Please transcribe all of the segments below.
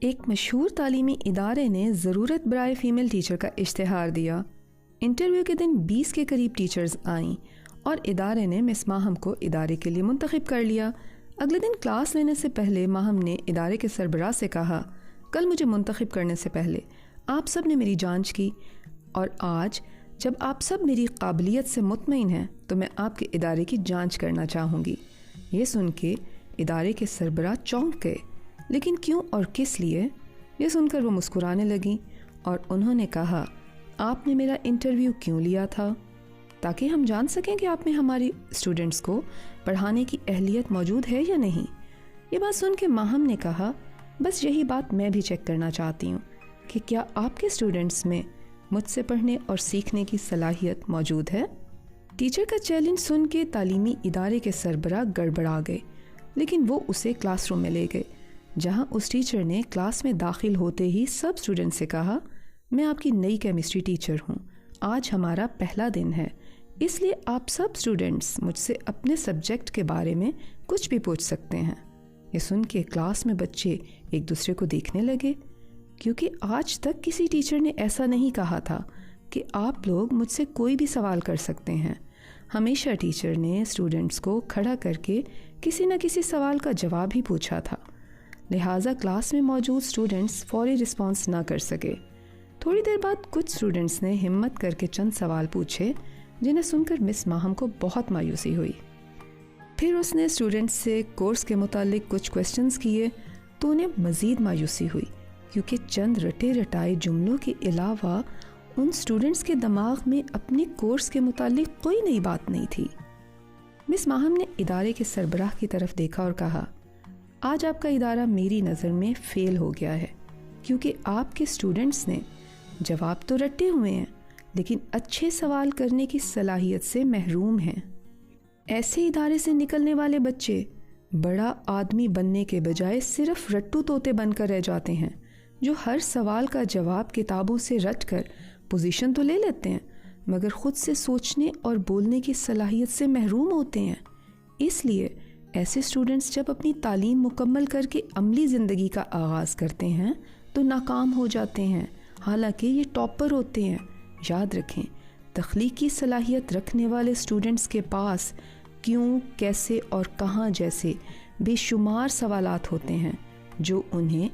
ایک مشہور تعلیمی ادارے نے ضرورت برائے فیمیل ٹیچر کا اشتہار دیا۔ انٹرویو کے دن 20 کے قریب ٹیچرز آئیں اور ادارے نے مس ماہم کو ادارے کے لیے منتخب کر لیا۔ اگلے دن کلاس لینے سے پہلے ماہم نے ادارے کے سربراہ سے کہا، کل مجھے منتخب کرنے سے پہلے آپ سب نے میری جانچ کی اور آج جب آپ سب میری قابلیت سے مطمئن ہیں تو میں آپ کے ادارے کی جانچ کرنا چاہوں گی۔ یہ سن کے ادارے کے سربراہ چونک گئے، لیکن کیوں اور کس لیے؟ یہ سن کر وہ مسکرانے لگیں اور انہوں نے کہا، آپ نے میرا انٹرویو کیوں لیا تھا؟ تاکہ ہم جان سکیں کہ آپ میں ہماری اسٹوڈنٹس کو پڑھانے کی اہلیت موجود ہے یا نہیں۔ یہ بات سن کے ماہم نے کہا، بس یہی بات میں بھی چیک کرنا چاہتی ہوں کہ کیا آپ کے اسٹوڈنٹس میں مجھ سے پڑھنے اور سیکھنے کی صلاحیت موجود ہے؟ ٹیچر کا چیلنج سن کے تعلیمی ادارے کے سربراہ گڑبڑا گئے، لیکن وہ اسے کلاس روم میں لے گئے، جہاں اس ٹیچر نے کلاس میں داخل ہوتے ہی سب اسٹوڈنٹ سے کہا، میں آپ کی نئی کیمسٹری ٹیچر ہوں، آج ہمارا پہلا دن ہے، اس لیے آپ سب اسٹوڈنٹس مجھ سے اپنے سبجیکٹ کے بارے میں کچھ بھی پوچھ سکتے ہیں۔ یہ سن کے کلاس میں بچے ایک دوسرے کو دیکھنے لگے، کیونکہ آج تک کسی ٹیچر نے ایسا نہیں کہا تھا کہ آپ لوگ مجھ سے کوئی بھی سوال کر سکتے ہیں۔ ہمیشہ ٹیچر نے اسٹوڈنٹس کو کھڑا کر کے کسی نہ کسی سوال کا جواب ہی پوچھا تھا، لہٰذا کلاس میں موجود اسٹوڈنٹس فوری رسپانس نہ کر سکے۔ تھوڑی دیر بعد کچھ اسٹوڈنٹس نے ہمت کر کے چند سوال پوچھے، جنہیں سن کر مس ماہم کو بہت مایوسی ہوئی۔ پھر اس نے اسٹوڈنٹس سے کورس کے متعلق کچھ کویسچنز کیے تو انہیں مزید مایوسی ہوئی، کیونکہ چند رٹے رٹائے جملوں کے علاوہ ان اسٹوڈنٹس کے دماغ میں اپنے کورس کے متعلق کوئی نئی بات نہیں تھی۔ مس ماہم نے ادارے کے سربراہ کی طرف دیکھا اور کہا، آج آپ کا ادارہ میری نظر میں فیل ہو گیا ہے، کیونکہ آپ کے اسٹوڈنٹس نے جواب تو رٹے ہوئے ہیں لیکن اچھے سوال کرنے کی صلاحیت سے محروم ہیں۔ ایسے ادارے سے نکلنے والے بچے بڑا آدمی بننے کے بجائے صرف رٹو طوطے بن کر رہ جاتے ہیں، جو ہر سوال کا جواب کتابوں سے رٹ کر پوزیشن تو لے لیتے ہیں مگر خود سے سوچنے اور بولنے کی صلاحیت سے محروم ہوتے ہیں۔ اس لیے ایسے اسٹوڈنٹس جب اپنی تعلیم مکمل کر کے عملی زندگی کا آغاز کرتے ہیں تو ناکام ہو جاتے ہیں، حالانکہ یہ ٹاپر ہوتے ہیں۔ یاد رکھیں، تخلیقی صلاحیت رکھنے والے اسٹوڈنٹس کے پاس کیوں، کیسے اور کہاں جیسے بے شمار سوالات ہوتے ہیں جو انہیں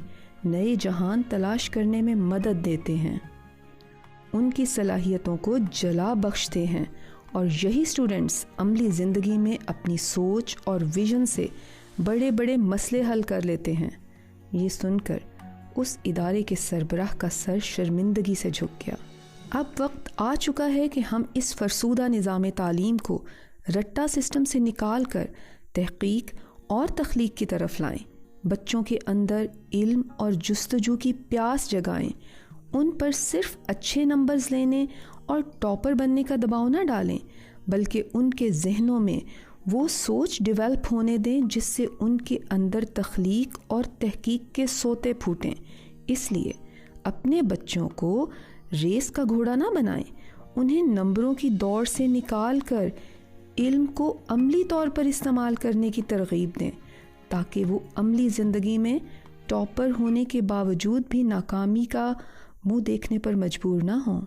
نئے جہان تلاش کرنے میں مدد دیتے ہیں، ان کی صلاحیتوں کو جلا بخشتے ہیں، اور یہی اسٹوڈنٹس عملی زندگی میں اپنی سوچ اور ویژن سے بڑے بڑے مسئلے حل کر لیتے ہیں۔ یہ سن کر اس ادارے کے سربراہ کا سر شرمندگی سے جھک گیا۔ اب وقت آ چکا ہے کہ ہم اس فرسودہ نظام تعلیم کو رٹا سسٹم سے نکال کر تحقیق اور تخلیق کی طرف لائیں، بچوں کے اندر علم اور جستجو کی پیاس جگائیں، ان پر صرف اچھے نمبرز لینے اور ٹاپر بننے کا دباؤ نہ ڈالیں، بلکہ ان کے ذہنوں میں وہ سوچ ڈیولپ ہونے دیں جس سے ان کے اندر تخلیق اور تحقیق کے سوتے پھوٹیں۔ اس لیے اپنے بچوں کو ریس کا گھوڑا نہ بنائیں، انہیں نمبروں کی دوڑ سے نکال کر علم کو عملی طور پر استعمال کرنے کی ترغیب دیں، تاکہ وہ عملی زندگی میں ٹاپر ہونے کے باوجود بھی ناکامی کا منہ دیکھنے پر مجبور نہ ہوں۔